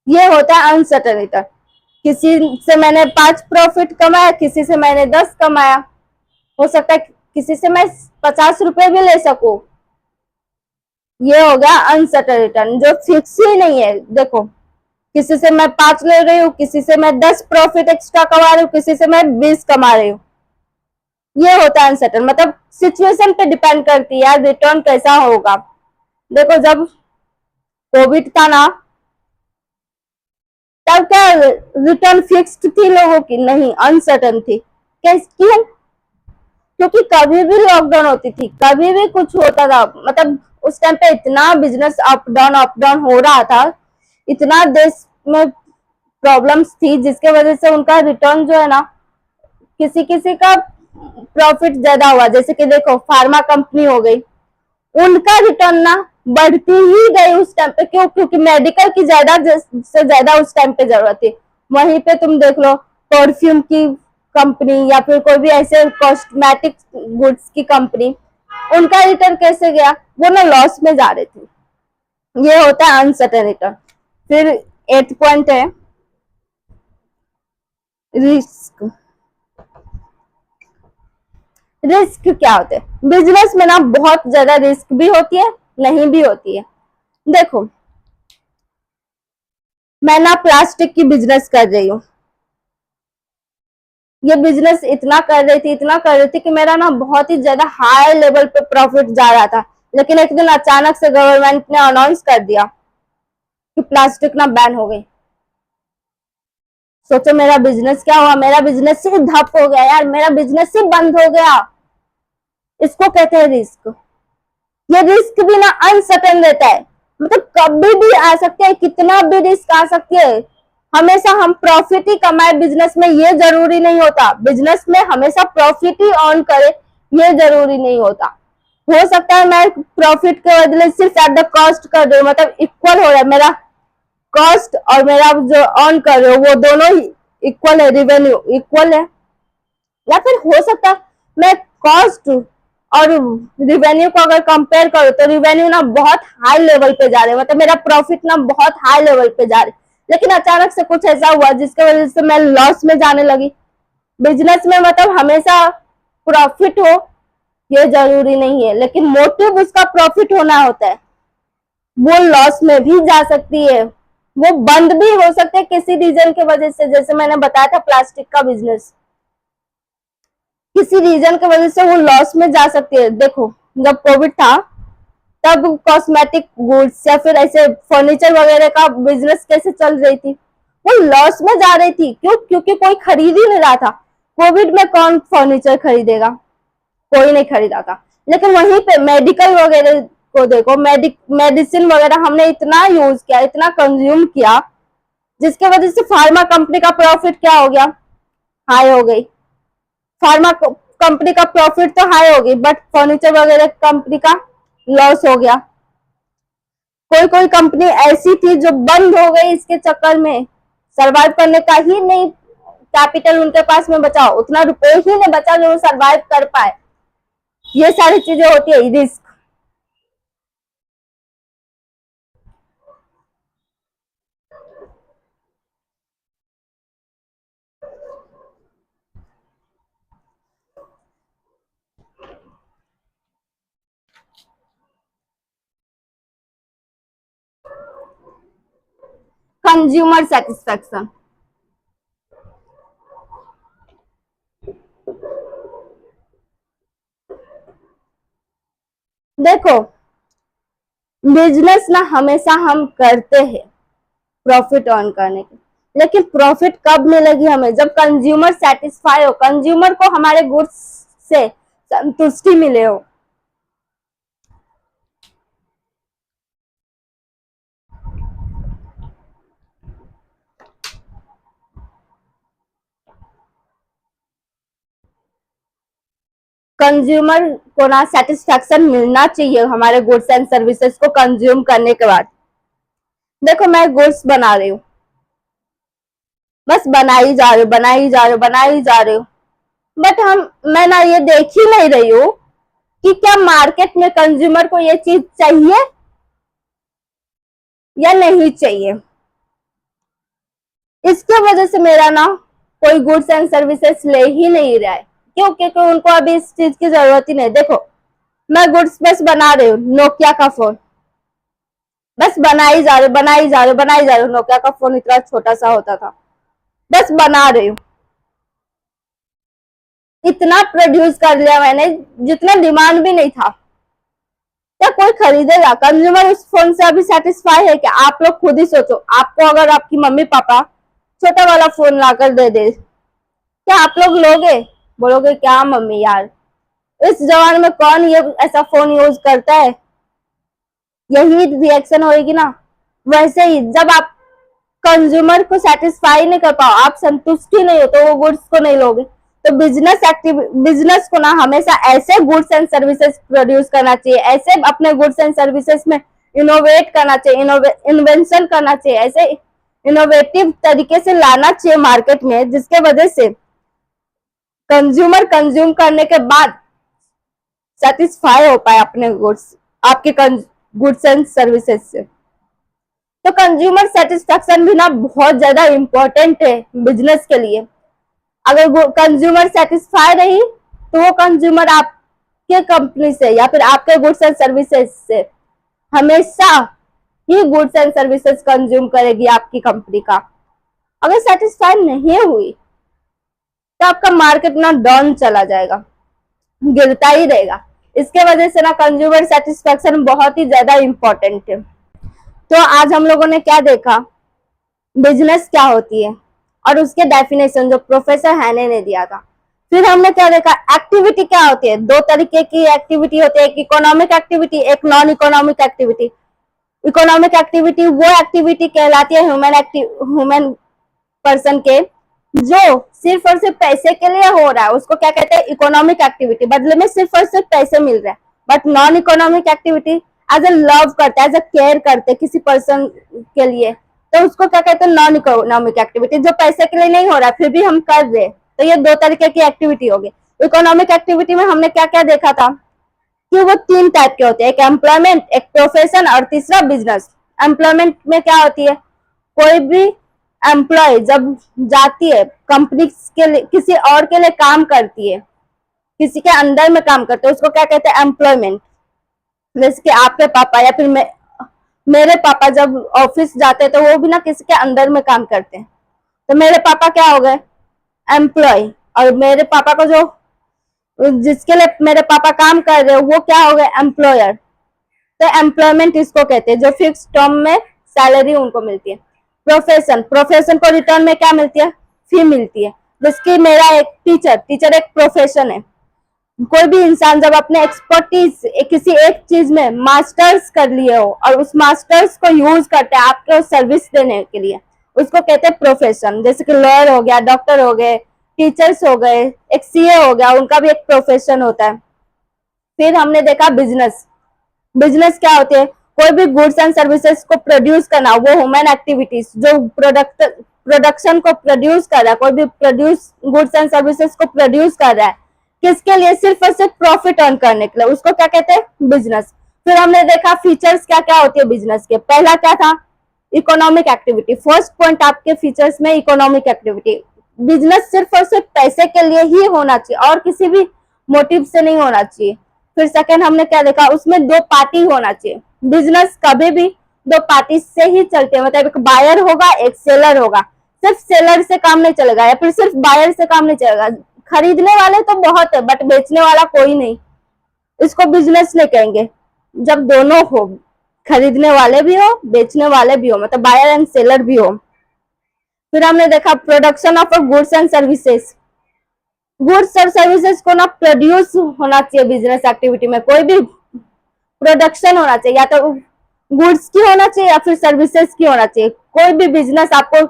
ये होता है अनसर्टन रिटर्न। किसी से मैंने 5 प्रॉफिट कमाया, किसी से मैंने 10 कमाया, हो सकता है किसी से मैं 50 रुपए भी ले सकूं। ये हो गया अनसर्टन रिटर्न, जो फिक्स ही नहीं है। देखो, किसी से मैं 5 ले रही हूँ, किसी से मैं 10 प्रॉफिट एक्स्ट्रा कमा रही हूँ, किसी से मैं 20 कमा रही हूँ। ये होता है अनसर्टन, मतलब सिचुएशन पे डिपेंड करती है यार रिटर्न कैसा होगा। देखो, जब कोविड था ना, तब क्या रिटर्न फिक्स्ड थी लोगों की? नहीं, अनसर्टन थी। क्यों? क्योंकि कभी भी लॉकडाउन होती थी, कभी भी कुछ होता था, मतलब उस टाइम पे इतना बिजनेस अप डाउन हो रहा था, इतना देश में प्रॉब्लम्स थी, जिसके वजह से उनका रिटर्न जो है ना, किसी किसी का प्रॉफिट ज्यादा हुआ। जैसे कि देखो, फार्मा कंपनी हो गई, उनका रिटर्न ना बढ़ती ही गई उस टाइम पे। क्यों? क्योंकि मेडिकल की ज्यादा से ज्यादा उस टाइम पे जरूरत थी। वहीं पे तुम देख लो, परफ्यूम की कंपनी या फिर कोई भी ऐसे कॉस्मेटिक गुड्स की कंपनी, उनका रिटर्न कैसे गया? वो ना लॉस में जा रहे थे। ये होता है अनसर्टेन रिटर्न। फिर 8th पॉइंट है रिस्क। रिस्क क्या होते हैं? बिजनेस में ना बहुत ज्यादा रिस्क भी होती है, नहीं भी होती है। देखो, मैं ना प्लास्टिक की बिजनेस कर रही हूँ, ये बिजनेस इतना कर रही थी, इतना कर रही थी कि मेरा ना बहुत ही ज्यादा हाई लेवल पे प्रॉफिट जा रहा था। लेकिन एक दिन अचानक से गवर्नमेंट ने अनाउंस कर दिया कि प्लास्टिक ना बैन हो गई। सोचो मेरा बिजनेस क्या हुआ, मेरा बिजनेस सिर्फ धप हो गया यार, मेरा बिजनेस सिर्फ बंद हो गया। इसको कहते हैं रिस्क। ये रिस्क भी ना अनसर्टेन रहता है, मतलब कभी भी आ सकते हैं, कितना भी रिस्क आ सकती है। हमेशा हम प्रॉफिट ही कमाए बिजनेस में, ये जरूरी नहीं होता। बिजनेस में हमेशा प्रॉफिट ही अर्न करे, ये जरूरी नहीं होता। हो सकता है मैं प्रॉफिट के बदले सिर्फ एट द कॉस्ट कर दू, मतलब इक्वल हो रहा है मेरा कॉस्ट और मेरा जो अर्न कर रहे हो वो दोनों ही इक्वल है, रिवेन्यू इक्वल है। या फिर हो सकता है मैं कॉस्ट और रिवेन्यू को अगर कंपेयर करो तो रिवेन्यू ना बहुत हाई लेवल पे जा रहे हैं, मतलब मेरा प्रॉफिट ना बहुत हाई लेवल पे जा रहे, लेकिन अचानक से कुछ ऐसा हुआ जिसके वजह से मैं लॉस में जाने लगी। बिजनेस में मतलब हमेशा प्रॉफिट हो ये जरूरी नहीं है, लेकिन मोटिव उसका प्रॉफिट होना होता है। वो लॉस में भी जा सकती है, वो बंद भी हो सकते हैं किसी रीजन की वजह से, जैसे मैंने बताया था प्लास्टिक का बिजनेस, किसी रीजन की वजह से वो लॉस में जा सकती है। देखो जब कोविड था तब कॉस्मेटिक गुड्स या फिर ऐसे फर्नीचर वगैरह का बिजनेस कैसे चल रही थी, वो लॉस में जा रही थी। क्यों? क्योंकि कोई खरीद ही नहीं रहा था। कोविड में कौन फर्नीचर खरीदेगा, कोई नहीं खरीदा था। लेकिन वहीं पे मेडिकल वगैरह को देखो, मेडिसिन वगैरह हमने इतना यूज किया, इतना कंज्यूम किया, जिसके वजह से फार्मा कंपनी का प्रॉफिट क्या हो गया, हाई हो गई। फार्मा कंपनी का प्रॉफिट तो हाई होगी, बट फर्नीचर वगैरह कंपनी का लॉस हो गया। कोई कोई कंपनी ऐसी थी जो बंद हो गई इसके चक्कर में, सरवाइव करने का ही नहीं कैपिटल उनके पास में बचा, उतना रुपए ही नहीं बचा जो वो सरवाइव कर पाए। ये सारी चीजें होती है रिस्क। कंज्यूमर सेटिस्फेक्शन, देखो बिजनेस ना हमेशा हम करते हैं प्रॉफिट अर्न करने के, लेकिन प्रॉफिट कब मिलेगी हमें, जब कंज्यूमर सेटिस्फाई हो, कंज्यूमर को हमारे गुड्स से संतुष्टि मिले हो। कंज्यूमर को ना सेटिस्फेक्शन मिलना चाहिए हमारे गुड्स एंड सर्विसेज को कंज्यूम करने के बाद। देखो मैं गुड्स बना रही हूँ, बस बनाई जा रही हूँ, बनाई जा रही हूँ, बनाई जा रही हूँ, बट मैं ना ये देख ही नहीं रही हूँ कि क्या मार्केट में कंज्यूमर को ये चीज चाहिए या नहीं चाहिए। इसके वजह से मेरा ना कोई गुड्स एंड सर्विसेज ले ही नहीं रहा है। क्यों? क्योंकि उनको अभी इस चीज की जरूरत ही नहीं। देखो मैं गुड्स बस बना रही हूँ, नोकिया का फोन, बस बनाई जा रही हूँ, बनाई जा रही हूँ, बनाई जा रही हूँ। नोकिया का फोन इतना छोटा सा होता था, बस बना रही हूँ। इतना प्रोड्यूस कर लिया मैंने जितना डिमांड भी नहीं था। क्या कोई खरीदेगा? कंज्यूमर उस फोन से अभी सेटिस्फाई है क्या? आप लोग खुद ही सोचो, आपको अगर आपकी मम्मी पापा छोटा वाला फोन लाकर दे दे, क्या आप लोग लोगे? बोलोगे क्या मम्मी यार, इस जमाने में कौन ये ऐसा फोन यूज करता है, यही रिएक्शन होगी ना। वैसे ही जब आप कंज्यूमर को सेटिस्फाई नहीं कर पाओ, आप संतुष्टि नहीं हो, तो वो गुड्स को नहीं लोगे। तो बिजनेस को ना हमेशा ऐसे गुड्स एंड सर्विसेज प्रोड्यूस करना चाहिए, ऐसे अपने गुड्स एंड सर्विसेज में इनोवेट करना चाहिए, इन्वेंशन करना चाहिए, ऐसे इनोवेटिव तरीके से लाना चाहिए मार्केट में, जिसके वजह से कंज्यूमर कंज्यूम करने के बाद सेटिस्फाई हो पाए अपने गुड्स, आपके गुड्स एंड सर्विसेज से। तो कंज्यूमर सेटिस्फेक्शन भी ना बहुत ज्यादा इंपॉर्टेंट है बिजनेस के लिए। अगर कंज्यूमर सेटिस्फाई रही तो वो कंज्यूमर आपके कंपनी से या फिर आपके गुड्स एंड सर्विसेज से हमेशा ही गुड्स एंड सर्विसेज कंज्यूम करेगी आपकी कंपनी का। अगर सेटिस्फाई नहीं हुई तो आपका मार्केट ना डाउन चला जाएगा, गिरता ही रहेगा। इसके वजह से ना कंज्यूमर सेटिस्फेक्शन बहुत ही ज्यादा इंपॉर्टेंट है। तो आज हम लोगों ने क्या देखा, बिजनेस क्या होती है और उसके डेफिनेशन जो प्रोफेसर हैने ने दिया था। फिर हमने क्या देखा, एक्टिविटी क्या होती है। दो तरीके की एक्टिविटी होती है, एक इकोनॉमिक एक्टिविटी, एक non economic activity. Economic activity वो एक्टिविटी कहलाती है ह्यूमन पर्सन के जो सिर्फ और सिर्फ पैसे के लिए हो रहा है, उसको क्या कहते हैं, इकोनॉमिक एक्टिविटी। बदले में सिर्फ और सिर्फ पैसे मिल रहे हैं। But non economic activity as a love करते हैं, एज ए केयर करते हैं किसी पर्सन के लिए, तो उसको क्या कहते हैं, नॉन इकोनॉमिक एक्टिविटी। जो पैसे के लिए नहीं हो रहा है फिर भी हम कर रहे हैं, तो ये दो तरीके की एक्टिविटी होगी। इकोनॉमिक एक्टिविटी में हमने क्या क्या देखा था कि वो तीन टाइप के होते हैं, एक एम्प्लॉयमेंट, एक प्रोफेशन और तीसरा बिजनेस। एम्प्लॉयमेंट में क्या होती है, कोई भी एम्प्लॉय जब जाती है कंपनी के लिए, किसी और के लिए काम करती है, किसी के अंडर में काम करते हैं, उसको क्या कहते हैं, एम्प्लॉयमेंट। जैसे कि आपके पापा या फिर मेरे पापा जब ऑफिस जाते हैं तो वो भी ना किसी के अंडर में काम करते हैं, तो मेरे पापा क्या हो गए, एम्प्लॉय। और मेरे पापा को जो जिसके लिए मेरे पापा काम कर रहे हैं वो क्या हो गए, एम्प्लॉयर। तो एम्प्लॉयमेंट इसको कहते हैं, जो फिक्स टर्म में सैलरी उनको मिलती है। प्रोफेशन, प्रोफेशन को रिटर्न में क्या मिलती है, फी मिलती है। जैसे मेरा एक टीचर एक प्रोफेशन है। कोई भी इंसान जब अपने एक्सपर्टीज किसी एक चीज में मास्टर्स कर लिए हो और उस मास्टर्स को यूज करते हैं आपको सर्विस देने के लिए, उसको कहते हैं प्रोफेशन। जैसे कि लॉयर हो गया, डॉक्टर हो गए, टीचर्स हो गए, एक सीए हो गया, उनका भी एक प्रोफेशन होता है। फिर हमने देखा बिजनेस। बिजनेस क्या होते हैं, कोई भी गुड्स एंड सर्विसेज को प्रोड्यूस करना, वो ह्यूमन एक्टिविटीज जो प्रोडक्शन को प्रोड्यूस कर रहा है, कोई भी प्रोड्यूस गुड्स एंड सर्विसेज को प्रोड्यूस कर रहा है, किसके लिए, सिर्फ और सिर्फ प्रॉफिट अर्न करने के लिए, उसको क्या कहते हैं, बिजनेस। फिर हमने देखा फीचर्स क्या क्या होती है बिजनेस के। पहला क्या था, इकोनॉमिक एक्टिविटी। फर्स्ट पॉइंट आपके फीचर्स में इकोनॉमिक एक्टिविटी। बिजनेस सिर्फ और सिर्फ पैसे के लिए ही होना चाहिए और किसी भी मोटिव से नहीं होना चाहिए। फिर सेकंड हमने क्या देखा, उसमें दो पार्टी होना चाहिए। बिजनेस कभी भी दो पार्टी से ही चलते हैं, मतलब एक बायर होगा एक सेलर होगा। सिर्फ सेलर से काम नहीं चलेगा या फिर सिर्फ बायर से काम नहीं चलेगा। खरीदने वाले तो बहुत है बट बेचने वाला कोई नहीं, इसको बिजनेस नहीं कहेंगे। जब दोनों हो, खरीदने वाले भी हो बेचने वाले भी हो, मतलब बायर एंड सेलर भी हो। फिर हमने देखा production of goods and services. Goods और सर्विसेज को ना प्रोड्यूस होना चाहिए बिजनेस एक्टिविटी में। कोई भी प्रोडक्शन होना चाहिए, या तो गुड्स की होना चाहिए या फिर सर्विसेज की होना चाहिए। कोई भी बिजनेस आपको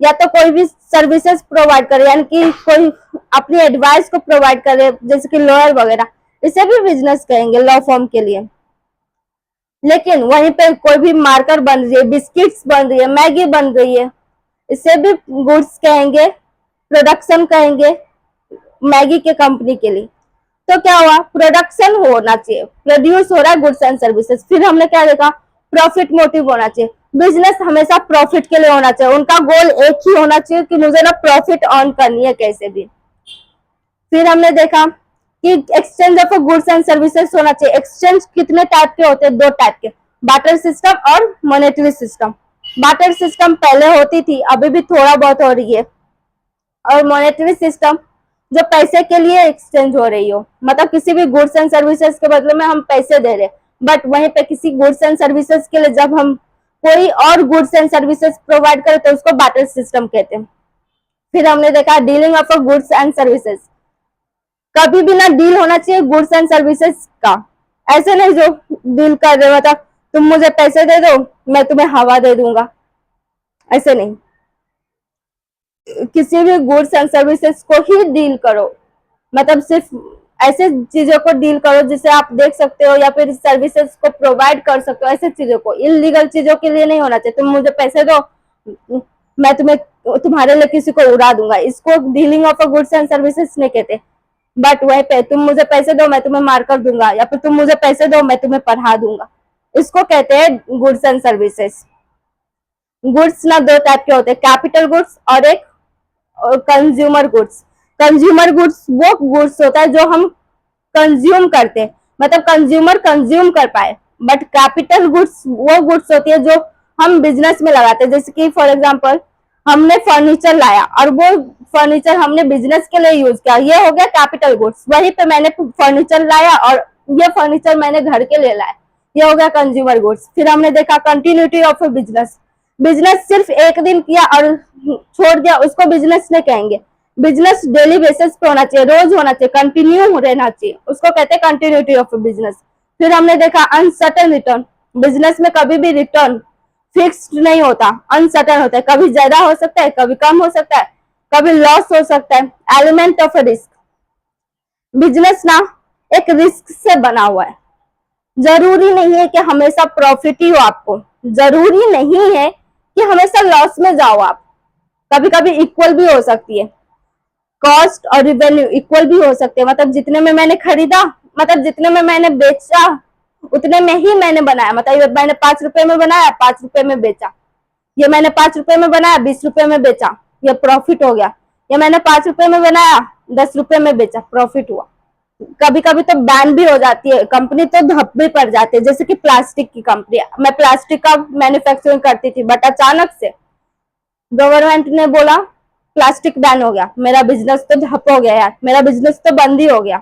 या तो कोई भी सर्विसेज प्रोवाइड करे, यानी कि कोई अपनी एडवाइस को प्रोवाइड करे, जैसे कि लॉयर वगैरह, इसे भी बिजनेस कहेंगे लॉ फॉर्म के लिए। लेकिन वहीं पे कोई भी मार्कर बन रही है, बिस्किट्स बन रही है, मैगी बन रही है, इसे भी गुड्स कहेंगे, प्रोडक्शन कहेंगे मैगी के कंपनी के लिए। तो क्या हुआ, प्रोडक्शन होना चाहिए, प्रोड्यूस हो रहा है गुड्स एंड सर्विसेज। फिर हमने क्या देखा, प्रॉफिट मोटिव होना चाहिए। बिजनेस हमेशा प्रॉफिट के लिए होना चाहिए, उनका गोल एक ही होना चाहिए कि मुझे ना प्रॉफिट अर्न करनी है कैसे भी। फिर हमने देखा कि exchange of goods and services होना चाहिए। एक्सचेंज कितने टाइप के होते हैं, दो टाइप के, बार्टर सिस्टम और मॉनेटरी सिस्टम। बार्टर सिस्टम पहले होती थी, अभी भी थोड़ा बहुत हो रही है। और मॉनेटरी सिस्टम जो पैसे के लिए एक्सचेंज हो रही हो, मतलब किसी भी गुड्स एंड सर्विसेज के बदले में हम पैसे दे रहे, बट वहीं पे किसी गुड्स एंड सर्विसेज के लिए जब हम कोई और गुड्स एंड सर्विसेज प्रोवाइड करें तो उसको बार्टर सिस्टम कहते हैं। फिर हमने देखा dealing of goods and services. कभी भी ना डील होना चाहिए गुड्स एंड सर्विसेज का। ऐसे नहीं जो डील कर रहे, मतलब तुम मुझे पैसे दे दो मैं तुम्हें हवा दे दूंगा, ऐसे नहीं। किसी भी गुड्स एंड सर्विसेज को ही डील करो, मतलब सिर्फ ऐसे चीजों को डील करो जिसे आप देख सकते हो या फिर सर्विसेज को प्रोवाइड कर सकते हो। ऐसे चीजों को, इलीगल चीजों के लिए नहीं होना चाहिए। तुम मुझे पैसे दो मैं तुम्हारे लिए किसी को उड़ा दूंगा, इसको dealing of goods and services नहीं कहते। बट वहीं पे तुम मुझे पैसे दो मैं तुम्हें मार कर दूंगा, या फिर तुम मुझे पैसे दो मैं तुम्हें पढ़ा दूंगा, इसको कहते हैं गुड्स एंड सर्विसेज। गुड्स ना दो टाइप के होते हैं, कैपिटल गुड्स और एक कंज्यूमर गुड्स। कंज्यूमर गुड्स वो गुड्स होता है जो हम कंज्यूम करते हैं, मतलब कंज्यूमर कंज्यूम कर पाए। बट कैपिटल गुड्स वो गुड्स होती है जो हम बिजनेस में लगाते हैं। जैसे कि फॉर एग्जांपल हमने फर्नीचर लाया और वो फर्नीचर हमने बिजनेस के लिए यूज किया, ये हो गया कैपिटल गुड्स। वहीं पे मैंने फर्नीचर लाया और ये फर्नीचर मैंने घर के लिए लाया, ये हो गया कंज्यूमर गुड्स। फिर हमने देखा कंटिन्यूटी ऑफ बिजनेस। बिजनेस सिर्फ एक दिन किया और छोड़ दिया, उसको बिजनेस नहीं कहेंगे। बिजनेस डेली बेसिस पे होना चाहिए, रोज होना चाहिए, कंटिन्यू रहना चाहिए, उसको कहते हैं कंटिन्यूटी ऑफ बिजनेस। फिर हमने देखा अनसर्टेन रिटर्न। बिजनेस में कभी भी रिटर्न फिक्स्ड नहीं होता, अनसर्टेन होता है, कभी ज्यादा हो सकता है, कभी कम हो सकता है, कभी लॉस हो सकता है। Element of risk. बिजनेस ना एक रिस्क से बना हुआ है। जरूरी नहीं है कि हमेशा प्रॉफिट ही हो आपको, जरूरी नहीं है कि हमेशा लॉस में जाओ आप, कभी कभी इक्वल भी हो सकती है। कॉस्ट और रिवेन्यू इक्वल भी हो सकते हैं, मतलब जितने में मैंने खरीदा, मतलब जितने में मैंने बेचा उतने में ही मैंने बनाया। मतलब मैंने 5 रुपए में बनाया, 5 रुपए में बेचा। ये मैंने 5 रुपए में बनाया, 20 रुपए में बेचा, ये प्रॉफिट हो गया। ये मैंने 5 रुपए में बनाया, 10 रुपए में बेचा, प्रॉफिट हुआ। कभी कभी तो बैन भी हो जाती है कंपनी, तो धप भी पड़ जाती है, जैसे कि प्लास्टिक की कंपनी। मैं प्लास्टिक का मैन्युफैक्चरिंग करती थी, बट अचानक से गवर्नमेंट ने बोला प्लास्टिक बैन हो गया, मेरा बिजनेस तो ठप हो गया यार, मेरा बिजनेस तो बंद ही हो गया।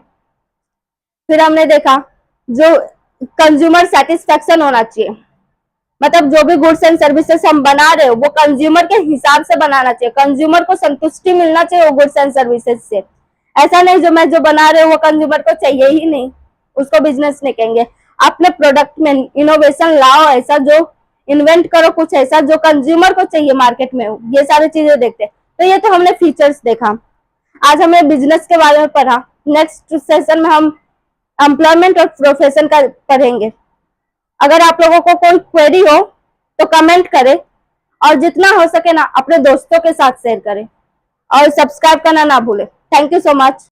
फिर हमने देखा जो कंज्यूमर सेटिस्फेक्शन होना चाहिए, मतलब जो भी गुड्स एंड सर्विसेज हम बना रहे हो वो कंज्यूमर के हिसाब से बनाना चाहिए, कंज्यूमर को संतुष्टि मिलना चाहिए वो गुड्स एंड सर्विसेज से। ऐसा नहीं जो मैं जो बना रहे हो वो कंज्यूमर को चाहिए ही नहीं, उसको बिजनेस नहीं कहेंगे। अपने प्रोडक्ट में इनोवेशन लाओ, ऐसा जो इन्वेंट करो कुछ ऐसा जो कंज्यूमर को चाहिए मार्केट में, ये सारी चीजें देखते हैं। तो ये तो हमने फीचर्स देखा, आज हमें बिजनेस के बारे में पढ़ा। नेक्स्ट सेशन में हम एम्प्लॉयमेंट और प्रोफेशन का पढ़ेंगे। अगर आप लोगों को कोई क्वेरी हो तो कमेंट करें और जितना हो सके ना अपने दोस्तों के साथ शेयर करें और सब्सक्राइब करना ना भूलें। Thank you so much.